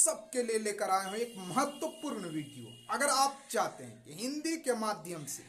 सबके लिए लेकर आए हूं एक महत्वपूर्ण वीडियो। अगर आप चाहते हैं कि हिंदी के माध्यम से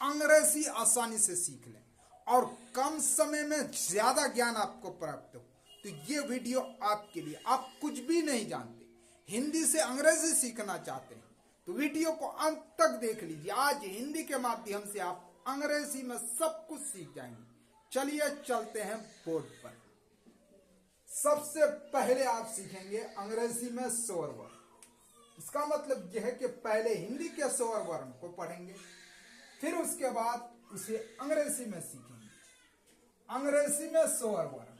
अंग्रेजी आसानी से सीख लें और कम समय में ज्यादा ज्ञान आपको प्राप्त हो, तो ये वीडियो आपके लिए। आप कुछ भी नहीं जानते, हिंदी से अंग्रेजी सीखना चाहते हैं, तो वीडियो को अंत तक देख लीजिए। आज हिंदी के माध्यम से आप अंग्रेजी में सब कुछ सीख जाएंगे। चलिए चलते हैं बोर्ड पर। सबसे पहले आप सीखेंगे अंग्रेजी में स्वर वर्ण। इसका मतलब यह है कि पहले हिंदी के स्वर वर्ण को पढ़ेंगे, फिर उसके बाद उसे अंग्रेजी में सीखेंगे। अंग्रेजी में स्वर वर्ण,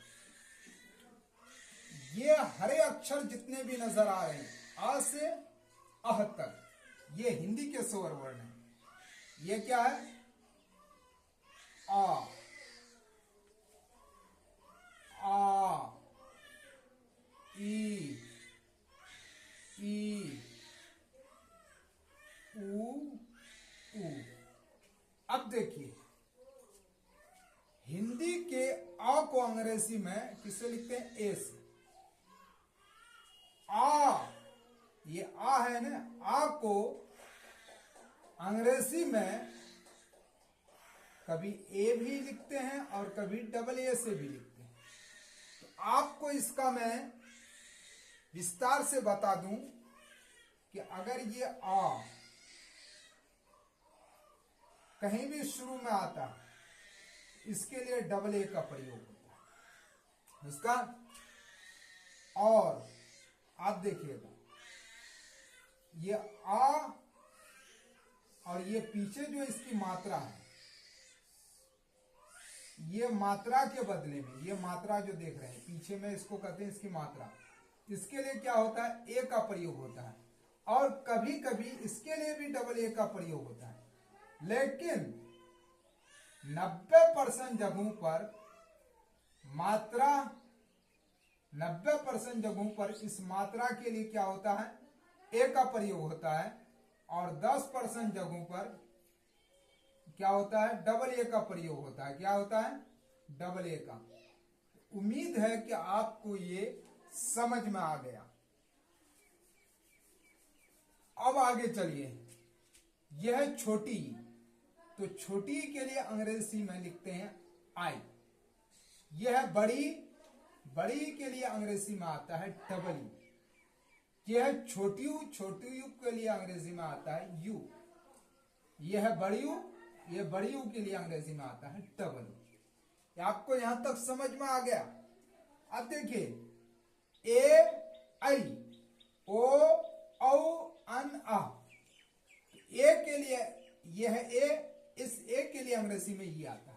ये हरे अक्षर जितने भी नजर आ रहे हैं आ से अह तक, ये हिंदी के स्वर वर्ण है। ये क्या है? आ, ई, ऊ, ऊ। अब देखिए, हिंदी के आ को अंग्रेजी में किससे लिखते हैं? ए से। आ, ये आ है ना, आ को अंग्रेजी में कभी ए भी लिखते हैं और कभी डबल ए से भी लिखते हैं। तो आपको इसका मैं विस्तार से बता दूं कि अगर ये आ कहीं भी शुरू में आता है, इसके लिए डबल ए का प्रयोग होता है इसका। और आप देखिएगा, ये आ और ये पीछे जो इसकी मात्रा है, ये मात्रा के बदले में, ये मात्रा जो देख रहे हैं पीछे में, इसको कहते हैं इसकी मात्रा। इसके लिए क्या होता है? ए का प्रयोग होता है। और कभी कभी इसके लिए भी डबल ए का प्रयोग होता है। लेकिन 90% जगहों पर मात्रा, 90% जगहों पर इस मात्रा के लिए क्या होता है? ए का प्रयोग होता है। और 10% जगहों पर क्या होता है? डबल ए का प्रयोग होता है। क्या होता है? डबल ए का। उम्मीद है कि आपको ये समझ में आ गया। अब आगे चलिए। यह छोटी, तो छोटी के लिए अंग्रेजी में लिखते हैं आई। यह बड़ी, बड़ी के लिए अंग्रेजी में आता है डबल यू। यह छोटी यू, छोटी यू के लिए अंग्रेजी में आता है यू। यह बड़ी यू, ये बड़ी यू के लिए अंग्रेजी में आता है डबल यू। आपको यहां तक समझ में आ गया? अब देखिए, ए आई, ओ औ अन आ। ए के लिए यह ए, इस ए के लिए अंग्रेजी में ये आता है।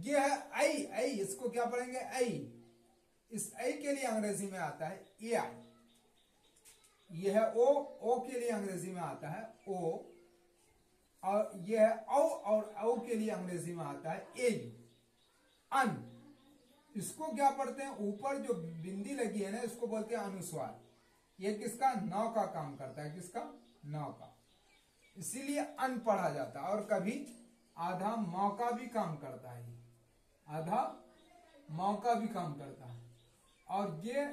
यह है आई, आई, इसको क्या पढ़ेंगे? आई। इस आई के लिए अंग्रेजी में आता है ए आई। यह है ओ, ओ के लिए अंग्रेजी में आता है ओ। और यह है औ, और औ के लिए अंग्रेजी में आता है ए यू। अन, इसको क्या पढ़ते हैं? ऊपर जो बिंदी लगी है ना, इसको बोलते हैं अनुस्वार। ये किसका? नौ का काम करता है। किसका? नौ का। इसीलिए अन पढ़ा जाता है। और कभी आधा मौका भी काम करता है, आधा मौका भी काम करता है। और ये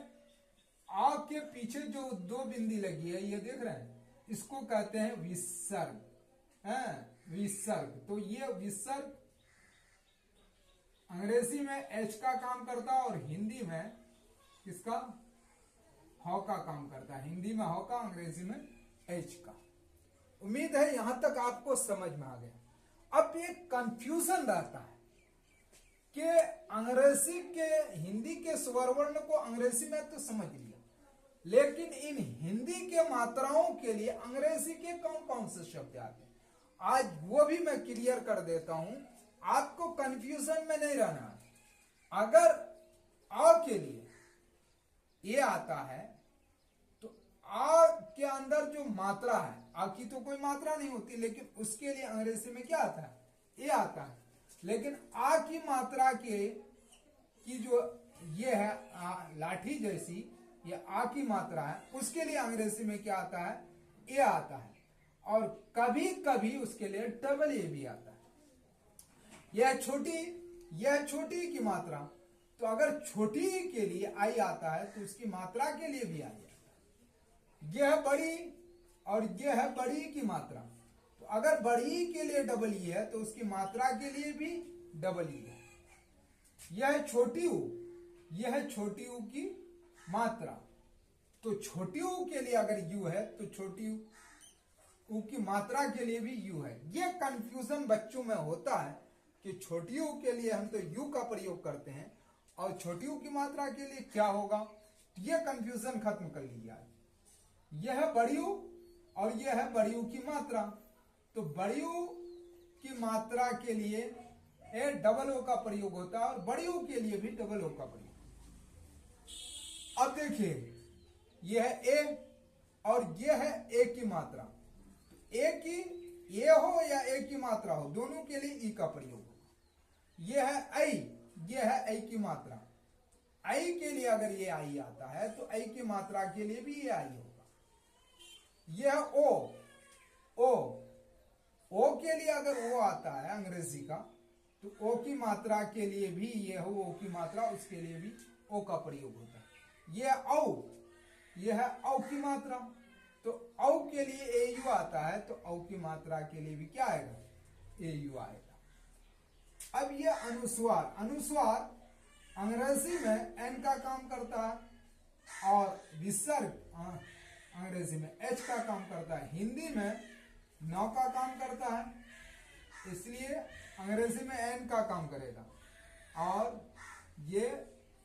आ के पीछे जो दो बिंदी लगी है, ये देख रहे हैं, इसको कहते हैं विसर्ग। विसर्ग। तो ये विसर्ग अंग्रेजी में एच का काम करता है और हिंदी में किसका? हौ का काम करता है। हिंदी में हौ का, अंग्रेजी में एच का। उम्मीद है यहां तक आपको समझ में आ गया। अब एक कंफ्यूजन रहता है कि अंग्रेजी के, हिंदी के स्वर वर्ण को अंग्रेजी में तो समझ लिया, लेकिन इन हिंदी के मात्राओं के लिए अंग्रेजी के कौन कौन से शब्द आते हैं, आज वो भी मैं क्लियर कर देता हूं। आपको कंफ्यूजन में नहीं रहना है। अगर आ के लिए ये आता है, तो आ के अंदर जो मात्रा है, आ की तो कोई मात्रा नहीं होती, लेकिन उसके लिए अंग्रेजी में क्या आता है? ए आता है। लेकिन आ की मात्रा के की जो ये है लाठी जैसी, ये आ की मात्रा है, उसके लिए अंग्रेजी में क्या आता है? ए आता है। और कभी कभी उसके लिए डबल ए भी आता है। यह छोटी की मात्रा, तो अगर छोटी के लिए आई आता है तो उसकी मात्रा के लिए भी आई है। यह बड़ी और यह है बड़ी की मात्रा। तो अगर बड़ी के लिए डबल ई है तो उसकी मात्रा के लिए भी डबल ई है। यह है छोटी ऊ, यह है छोटी ऊ की मात्रा। तो छोटी ऊ के लिए अगर यू है तो छोटी ऊ की मात्रा के लिए भी यू है। यह कंफ्यूजन बच्चों में होता है कि छोटी ऊ के लिए हम तो यू का प्रयोग करते हैं और छोटी ऊ की मात्रा के लिए क्या होगा। यह कंफ्यूजन खत्म कर लीजिए। यह है बड़ी ऊ और यह है बड़ी ऊ की मात्रा। तो बड़ी ऊ की मात्रा के लिए ए डबल ओ का प्रयोग होता है और बड़ी ऊ के लिए भी डबल ओ का प्रयोग। अब देखिए यह है ए और यह है ए की मात्रा। ए की ए हो या ए की मात्रा हो, दोनों के लिए ई का प्रयोग होगा। यह है आई, यह है आई की मात्रा। आई के लिए अगर ये आई आता है तो आई की मात्रा के लिए भी ये आई होगा। यह ओ के लिए अगर ओ आता है अंग्रेजी का तो ओ की मात्रा के लिए भी ये हो, ओ की मात्रा उसके लिए भी ओ का प्रयोग होता है। यह है औ की मात्रा। तो औ के लिए ए यू आता है तो औ की मात्रा के लिए भी क्या आएगा, ए यू आएगा। अब ये अनुस्वार, अनुस्वार अंग्रेजी में एन का काम करता है और विसर्ग अंग्रेजी में एच का काम करता है। हिंदी में नौ का काम करता है, इसलिए अंग्रेजी में एन का काम करेगा और ये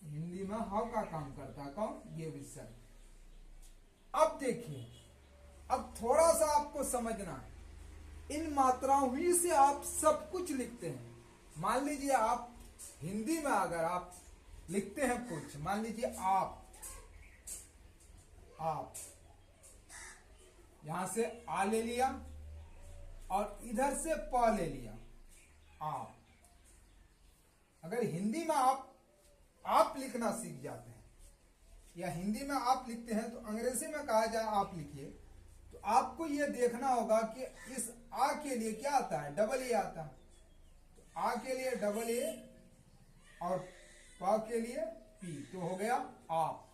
हिंदी में हाउ का काम करता है। कौन, ये विसर्ग। अब देखिए, अब थोड़ा सा आपको समझना है। इन मात्राओं ही से आप सब कुछ लिखते हैं। मान लीजिए आप हिंदी में अगर आप लिखते हैं कुछ, मान लीजिए आप यहां से आ ले लिया और इधर से प ले लिया। आप अगर हिंदी में आप लिखना सीख जाते हैं या हिंदी में आप लिखते हैं तो अंग्रेजी में कहा जाए आप लिखिए, तो आपको यह देखना होगा कि इस आ के लिए क्या आता है, डबल ए आता है। तो आ के लिए डबल ए और प के लिए पी, तो हो गया आप।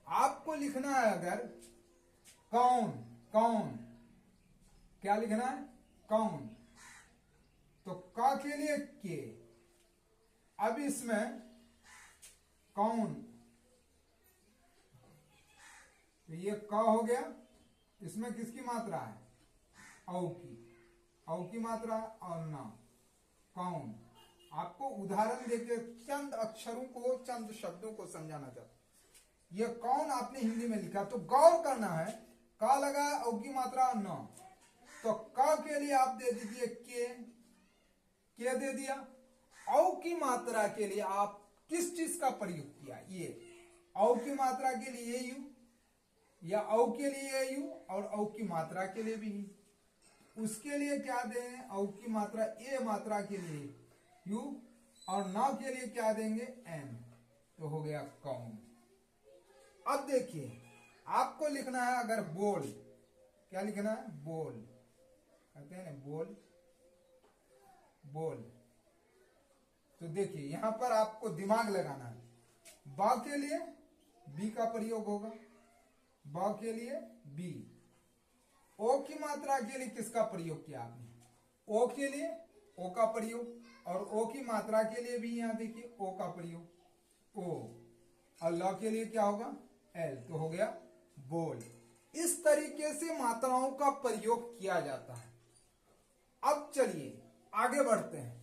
आपको लिखना है अगर कौन, क्या लिखना है, कौन। तो का के लिए के। अब इसमें कौन, तो ये क हो गया, इसमें किसकी मात्रा है, औ की मात्रा और ना कौन। आपको उदाहरण देके चंद अक्षरों को, चंद शब्दों को समझाना चाहता। ये कौन आपने हिंदी में लिखा तो गौर करना है, का लगा औ की मात्रा न, तो क के लिए आप दे दीजिए के दे दिया। औ की मात्रा के लिए आप किस चीज का प्रयोग किया, ये औ की मात्रा के लिए यू या औ के लिए यू और औ की मात्रा के लिए भी उसके लिए क्या दें, औ की मात्रा ए मात्रा के लिए यू और न के लिए क्या देंगे, एन। तो हो गया कौन। अब देखिए आपको लिखना है अगर बोल, क्या लिखना है, बोल, कहते हैं ना बोल। तो देखिए यहां पर आपको दिमाग लगाना है। बा के लिए बी का प्रयोग होगा, बा के लिए बी। ओ की मात्रा के लिए किसका प्रयोग किया आपने, ओ के लिए ओ का प्रयोग और ओ की मात्रा के लिए भी यहां देखिए ओ का प्रयोग, ओ। और ल के लिए क्या होगा, एल। तो हो गया बोल। इस तरीके से मात्राओं का प्रयोग किया जाता है। अब चलिए आगे बढ़ते हैं।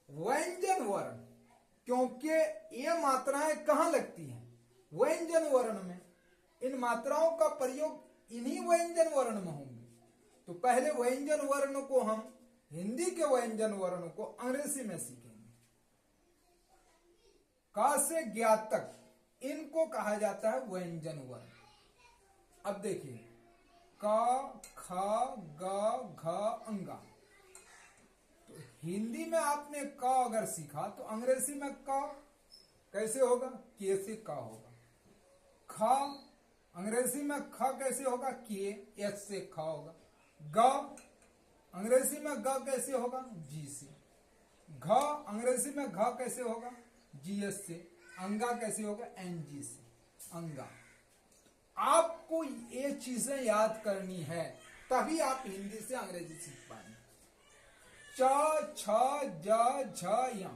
व्यंजन वर्ण, क्योंकि ये मात्राएं कहां लगती हैं, व्यंजन वर्ण में। इन मात्राओं का प्रयोग इन्हीं व्यंजन वर्ण में होंगे। तो पहले व्यंजन वर्ण को हम हिंदी के व्यंजन वर्ण को अंग्रेजी में सीखेंगे। का से ज्ञ तक इनको कहा जाता है व्यंजन वर्ण। अब देखिए क ख ग घ अंगा। तो हिंदी में आपने क अगर सीखा तो अंग्रेजी में क कैसे होगा, के से क होगा। ख अंग्रेजी में ख कैसे होगा, के एच से ख होगा। ग अंग्रेजी में ग कैसे होगा, जी से। घ अंग्रेजी में घ कैसे होगा, जी एस से। अंगा कैसे होगा, एन जी से, अंगा। आपको ये चीजें याद करनी है, तभी आप हिंदी से अंग्रेजी सीख पाएंगे। च, छ, ज, झ, य।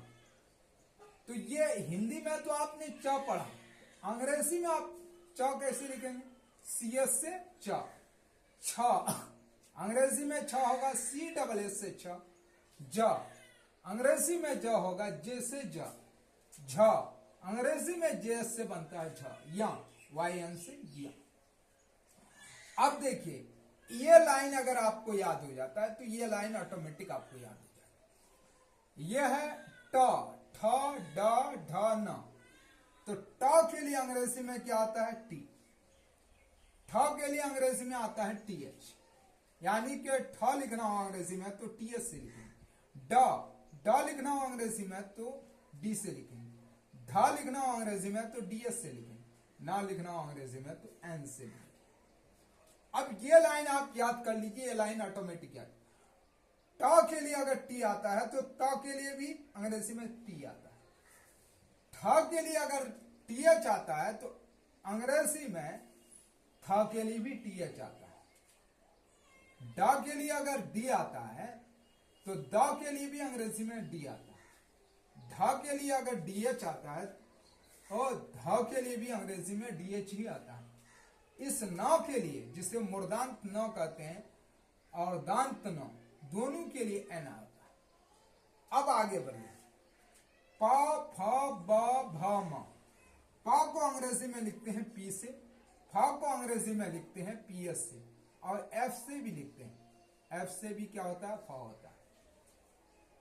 तो ये हिंदी में तो आपने च पढ़ा, अंग्रेजी में आप च कैसे लिखेंगे? सी एस से च, छ। अंग्रेजी में छ होगा सी डबल एस से छ। ज अंग्रेजी में ज होगा जे से ज। झ अंग्रेजी में जे से बनता है झ। या वाई एन से या। अब देखिए ये लाइन अगर आपको याद हो जाता है तो ये लाइन ऑटोमेटिक आपको याद हो जाती है। ये है ट, ठ, ड, ढ, न। तो ट के लिए अंग्रेजी में क्या आता है? टी। ठ के लिए अंग्रेजी में आता है टी एच, यानी कि ठ लिखना हो अंग्रेजी में तो टी एच से लिखेंगे। ड लिखना हो अंग्रेजी में तो डी से लिखेंगे। ध लिखना हो अंग्रेजी में तो डी एस से लिखेंगे। ना लिखना हो अंग्रेजी में तो एन से लिखेंगे। अब ये लाइन आप याद कर लीजिए, ये लाइन ऑटोमेटिक याद। ट के लिए अगर टी आता है तो ट के लिए भी अंग्रेजी में टी आता है। ठ के लिए अगर टी एच आता है तो अंग्रेजी में थ के लिए भी टी एच आता है। ड के लिए अगर डी आता है तो द के लिए भी अंग्रेजी में डी आता है। ध के लिए अगर डी एच आता है और ध के लिए भी अंग्रेजी में डी एच ही आता है। इस न के लिए, जिसे मूर्धांत न कहते हैं और दांत न, दोनों के लिए एन आता है। अब आगे बढ़िए। प, फ, ब, भ, म। प को अंग्रेजी में लिखते हैं पी से, फ को अंग्रेजी में लिखते हैं पी एस से, और एफ से भी लिखते हैं। एफ से भी क्या होता है? फ होता है।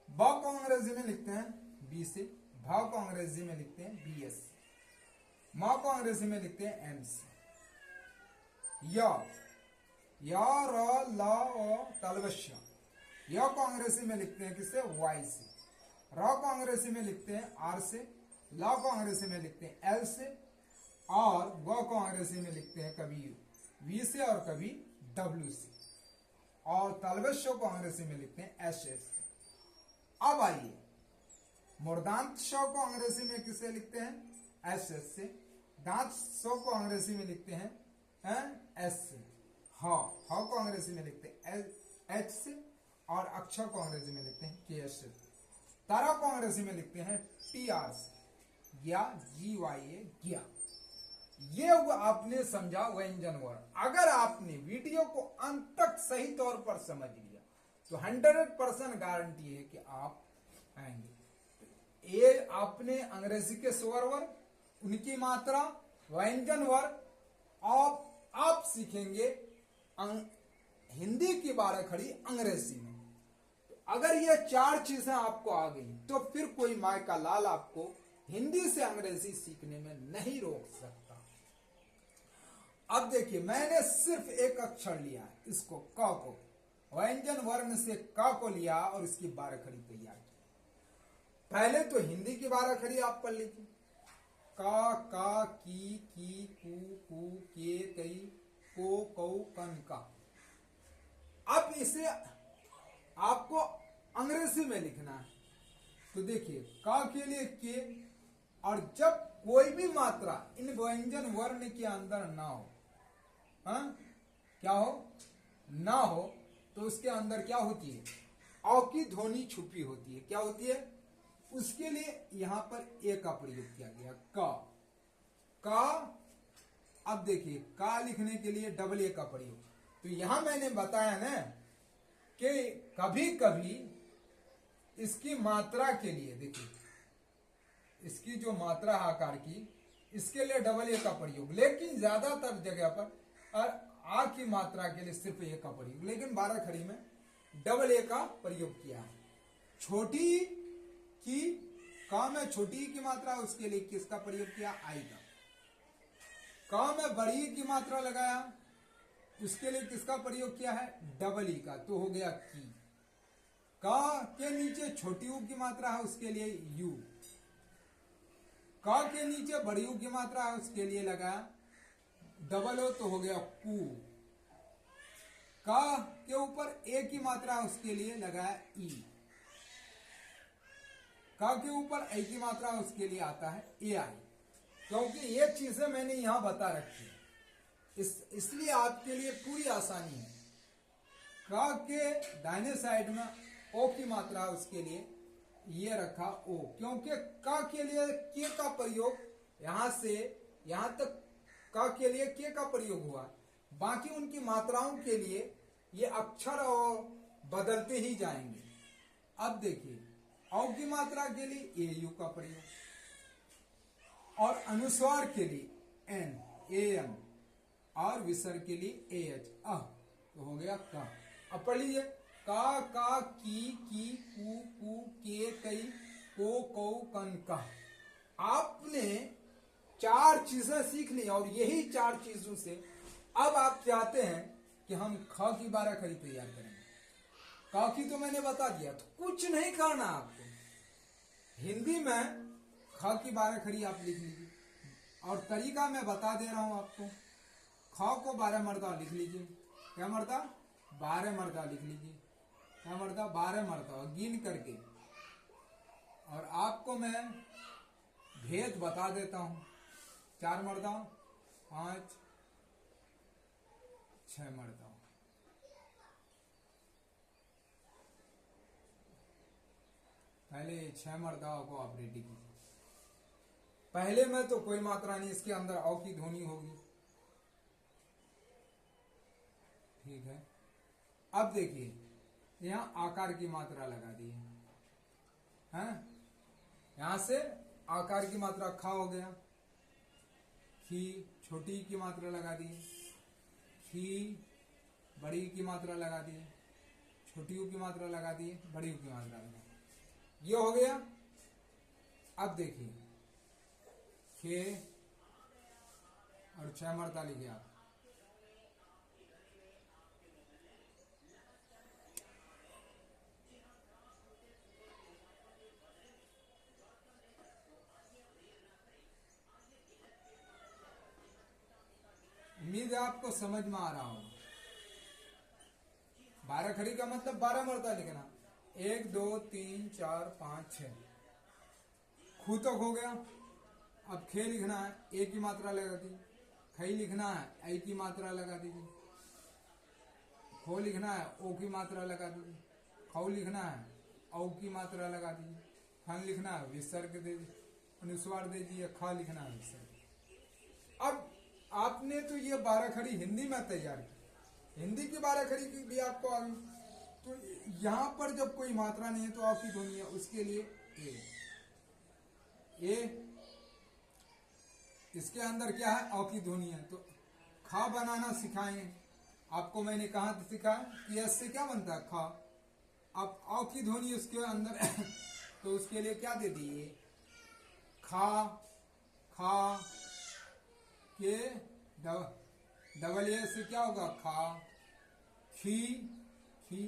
ब को अंग्रेजी में लिखते हैं बी से, भ को अंग्रेजी में लिखते हैं बी एस से, म को अंग्रेजी में लिखते हैं एम से। य, र, ल, ओ, तलवश्य। य को अंग्रेजी में लिखते हैं किससे? वाई से। र को अंग्रेजी में लिखते हैं आर से, ल को अंग्रेजी में लिखते हैं एल से, और ग को अंग्रेजी में लिखते हैं कभी वी से और कभी डब्ल्यू से, और तलवश्य को अंग्रेजी में लिखते हैं एस एस से। अब आइए, मूर्धांत श को अंग्रेजी में किससे लिखते हैं? एस एस से। दांत स को अंग्रेजी में लिखते हैं एस से। ह को अंग्रेजी में लिखते हैं एच से, और अक्षर को अंग्रेजी में लिखते हैं के एस से। तारा को अंग्रेजी में लिखते हैं टी आर से, या जी वाई ए, गया। ये आपने समझा व्यंजन वर्ण। अगर आपने वीडियो को अंत तक सही तौर पर समझ लिया तो 100% गारंटी है कि आप आएंगे। ये आपने अंग्रेजी के स्वर वर्ण, उनकी मात्रा, व्यंजन वर्ण, आप सीखेंगे हिंदी की 12 खड़ी अंग्रेजी में। तो अगर ये 4 चीजें आपको आ गई तो फिर कोई माय का लाल आपको हिंदी से अंग्रेजी सीखने में नहीं रोक सकता। अब देखिए, मैंने सिर्फ एक अक्षर लिया है, इसको क को, व्यंजन वर्ण से क को लिया और इसकी 12 खड़ी तैयार की। पहले तो हिंदी की 12 खड़ी आप पढ़ लीजिए। का, की, कू, के, कई, को, कौ, कन, का। अब इसे आपको अंग्रेजी में लिखना है। तो देखिए, का के लिए के, और जब कोई भी मात्रा इन व्यंजन वर्ण के अंदर ना हो, क्या हो? ना हो, तो उसके अंदर क्या होती है? औ की ध्वनि छुपी होती है। क्या होती है? उसके लिए यहां पर ए का प्रयोग किया गया, का। अब देखिए, का लिखने के लिए डबल ए का प्रयोग। तो यहां मैंने बताया ना कि कभी कभी इसकी मात्रा के लिए, देखिए इसकी जो मात्रा है आकार की, इसके लिए डबल ए का प्रयोग, लेकिन ज्यादातर जगह पर और आ की मात्रा के लिए सिर्फ ए का प्रयोग, लेकिन 12 खड़ी में डबल ए का प्रयोग किया है। छोटी की, का में छोटी की मात्रा, उसके लिए किसका प्रयोग किया? आई का। का में बड़ी की मात्रा लगाया, उसके लिए किसका प्रयोग किया है? डबल ई का, तो हो गया की। का के नीचे छोटी ऊ की मात्रा है, उसके लिए यू। का के नीचे बड़ी ऊ की मात्रा है, उसके लिए लगाया डबल ओ, तो हो गया कू। का के ऊपर ए की मात्रा है, उसके लिए लगाया ई। का के ऊपर ए की मात्रा है, उसके लिए आता है ए आई। क्योंकि ये चीजें मैंने यहां बता रखी है इसलिए आपके लिए पूरी आसानी है। का के दाहिने साइड में ओ की मात्रा, उसके लिए ये रखा ओ, क्योंकि का के लिए के का प्रयोग यहां से यहां तक का के लिए के का प्रयोग हुआ, बाकी उनकी मात्राओं के लिए ये अक्षर और बदलते ही जाएंगे। अब देखिए औ की मात्रा के लिए ए यू का प्रयोग, और अनुस्वार के लिए एन ए एम, और विसर्ग के लिए ए एच अ, तो हो गया का। अब पढ़ लीजिए का की कु कु के कई को कौ कन का। आपने 4 चीजें सीख ली, और यही 4 चीजों से अब आप चाहते हैं कि हम ख की 12 खड़ी तैयार करेंगे। का की तो मैंने बता दिया, तो कुछ नहीं करना आपको। हिंदी में ख की 12 खड़ी आप लिख लीजिए, और तरीका मैं बता दे रहा हूं आपको। ख को 12 मर्तबा लिख लीजिए। क्या मर्तबा? 12 मर्तबा लिख लीजिए। क्या मर्तबा? 12 मर्तबा गिन करके। और आपको मैं भेद बता देता हूं। 4 मर्तबा, 5, 6 मर्तबा। पहले 6 मर्तबा को आप रेडी कीजिए। पहले में तो कोई मात्रा नहीं, इसके अंदर औ की ध्वनि होगी। ठीक है। अब देखिए यहां आकार की मात्रा लगा दी है, यहां से आकार की मात्रा खा हो गया। खी छोटी की मात्रा लगा दी, खी बड़ी की मात्रा लगा दी, छोटी की मात्रा लगा दी, बड़ी की मात्रा लगा दी। ये हो गया। अब देखिए खे और 6 मर्तबा लिखिए आप। उम्मीद है आपको समझ में आ रहा होगा। 12 खड़ी का मतलब 12 मर्तबा लिखना। 1 2 3 4 5 6 खू तक हो गया। अब खे लिखना है, ए की मात्रा लगा दी। खई लिखना है, आई की मात्रा लगा दीजिए। खो लिखना है, ओ की मात्रा लगा दीजिए। खौ लिखना है, औ की मात्रा लगा दीजिए। खन लिखना है, विसर्ग दे दीजिए, अनुस्वार दे दीजिए। खा लिखना है, विसर्ग। अब आपने तो ये 12 खड़ी हिंदी में तैयार की, हिंदी की 12 खड़ी की भी आपको आ गई। तो यहां पर जब कोई मात्रा नहीं है तो आपकी ध्वनि है, उसके लिए ए इसके अंदर क्या है? औ की ध्वनि है। तो खा बनाना सिखाएंगे आपको। मैंने कहा सिखाया कि एस से क्या बनता है? खा। अब औ की ध्वनि उसके अंदर तो उसके लिए क्या दे दिए? खा खा के डबल ए से क्या होगा? खा। खी खी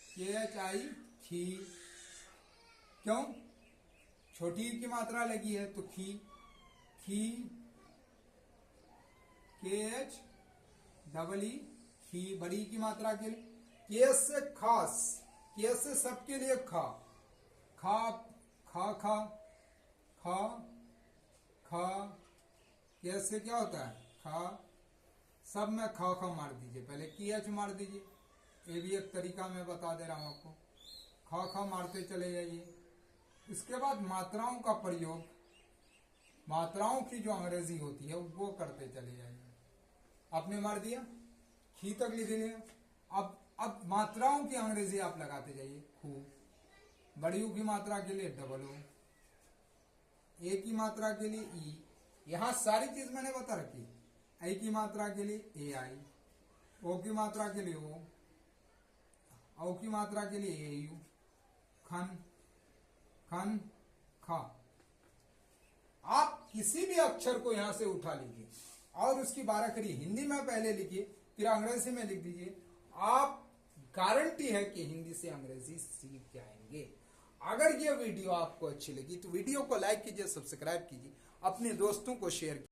के एच आई खी। क्यों? छोटी की मात्रा लगी है तो खी। खी के एच डबल ई खी। बड़ी की मात्रा के लिए केस से खास, केस से सबके लिए खा। खा खा खा खा खा। केस से क्या होता है? खा। सब में खा खा मार दीजिए, पहले की एच मार दीजिए। ये भी एक तरीका मैं बता दे रहा हूं आपको। खा खा मारते चले जाइए। इसके बाद मात्राओं का प्रयोग, मात्राओं की जो अंग्रेजी होती है वो करते चले जाइए। आपने मार दिया, खी तक लिख लिया। अब मात्राओं की अंग्रेजी आप लगाते जाइए। खू। बड़ी की मात्रा के लिए डबल ओ, ए की मात्रा के लिए ई। यहां सारी चीज मैंने बता रखी। आई की मात्रा के लिए ए आई, ओ की मात्रा के लिए ओ, औ की मात्रा के लिए ए यू। खन खन खा। आप किसी भी अक्षर को यहां से उठा लीजिए और उसकी 12 खड़ी हिंदी में पहले लिखिए, फिर अंग्रेजी में लिख दीजिए। आप गारंटी है कि हिंदी से अंग्रेजी सीख जाएंगे। अगर ये वीडियो आपको अच्छी लगी तो वीडियो को लाइक कीजिए, सब्सक्राइब कीजिए, अपने दोस्तों को शेयर कीजिए।